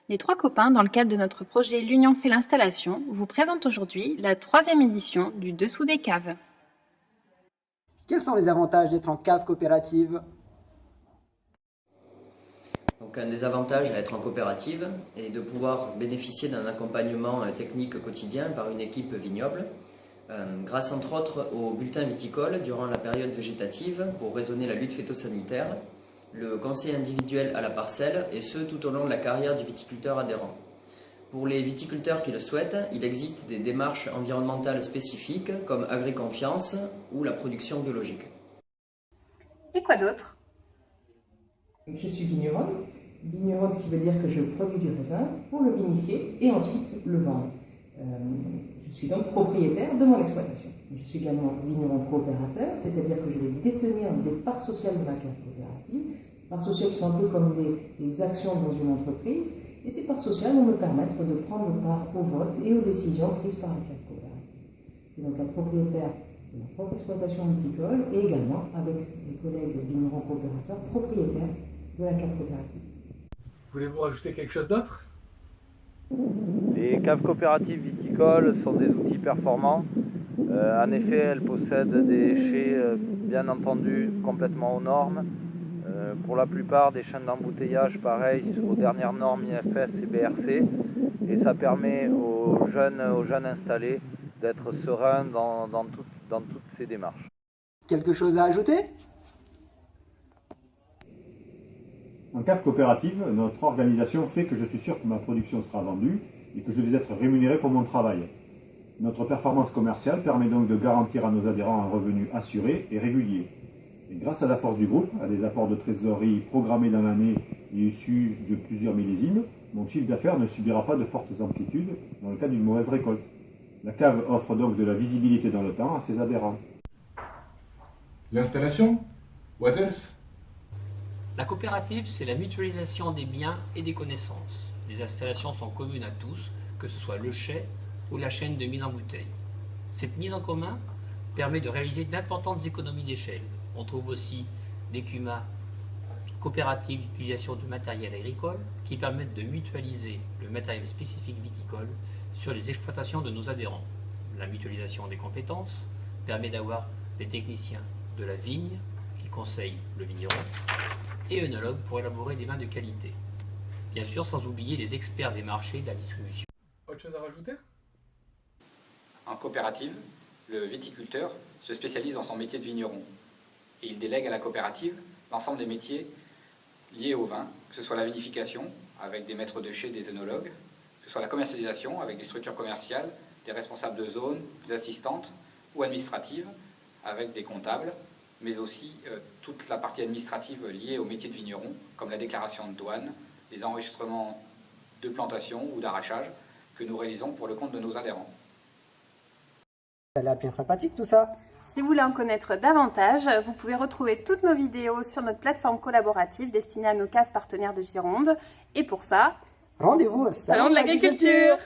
Les trois copains, dans le cadre de notre projet L'Union fait l'installation, vous présentent aujourd'hui la 3e édition du Dessous des caves. Quels sont les avantages d'être en cave coopérative? Donc un des avantages à être en coopérative est de pouvoir bénéficier d'un accompagnement technique quotidien par une équipe vignoble, grâce entre autres au bulletin viticole durant la période végétative pour raisonner la lutte phytosanitaire, le conseil individuel à la parcelle et ce tout au long de la carrière du viticulteur adhérent. Pour les viticulteurs qui le souhaitent, il existe des démarches environnementales spécifiques comme Agriconfiance ou la production biologique. Et quoi d'autre? Je suis vigneronne qui veut dire que je produis du raisin pour le vinifier et ensuite le vendre. Je suis donc propriétaire de mon exploitation. Je suis également vigneron coopérateur, c'est-à-dire que je vais détenir des parts sociales de ma cave coopérative. Parts sociales sont un peu comme des actions dans une entreprise, et ces parts sociales vont me permettre de prendre part au vote et aux décisions prises par la cave coopérative. Je suis donc un propriétaire de ma propre exploitation viticole et également avec mes collègues vignerons coopérateurs propriétaires de la cave coopérative. Voulez-vous rajouter quelque chose d'autre? Les caves coopératives viticoles sont des outils performants. En effet, elles possèdent des chais, bien entendu, complètement aux normes. Pour la plupart, des chaînes d'embouteillage pareilles aux dernières normes IFS et BRC. Et ça permet aux jeunes installés d'être sereins dans toutes ces démarches. Quelque chose à ajouter? En cave coopérative, notre organisation fait que je suis sûr que ma production sera vendue et que je vais être rémunéré pour mon travail. Notre performance commerciale permet donc de garantir à nos adhérents un revenu assuré et régulier. Et grâce à la force du groupe, à des apports de trésorerie programmés dans l'année et issus de plusieurs millésimes, mon chiffre d'affaires ne subira pas de fortes amplitudes dans le cas d'une mauvaise récolte. La cave offre donc de la visibilité dans le temps à ses adhérents. L'installation? What else? La coopérative, c'est la mutualisation des biens et des connaissances. Les installations sont communes à tous, que ce soit le chai ou la chaîne de mise en bouteille. Cette mise en commun permet de réaliser d'importantes économies d'échelle. On trouve aussi des CUMA coopératives d'utilisation de matériel agricole qui permettent de mutualiser le matériel spécifique viticole sur les exploitations de nos adhérents. La mutualisation des compétences permet d'avoir des techniciens de la vigne qui conseillent le vigneron et œnologues pour élaborer des vins de qualité. Bien sûr, sans oublier les experts des marchés et de la distribution. Autre chose à rajouter? En coopérative, le viticulteur se spécialise dans son métier de vigneron et il délègue à la coopérative l'ensemble des métiers liés au vin, que ce soit la vinification avec des maîtres de chai, des œnologues, que ce soit la commercialisation avec des structures commerciales, des responsables de zone, des assistantes ou administratives avec des comptables, mais aussi toute la partie administrative liée au métier de vigneron, comme la déclaration de douane, les enregistrements de plantation ou d'arrachage que nous réalisons pour le compte de nos adhérents. Ça a l'air bien sympathique tout ça. Si vous voulez en connaître davantage, vous pouvez retrouver toutes nos vidéos sur notre plateforme collaborative destinée à nos caves partenaires de Gironde. Et pour ça, Rendez-vous au Salon de l'agriculture!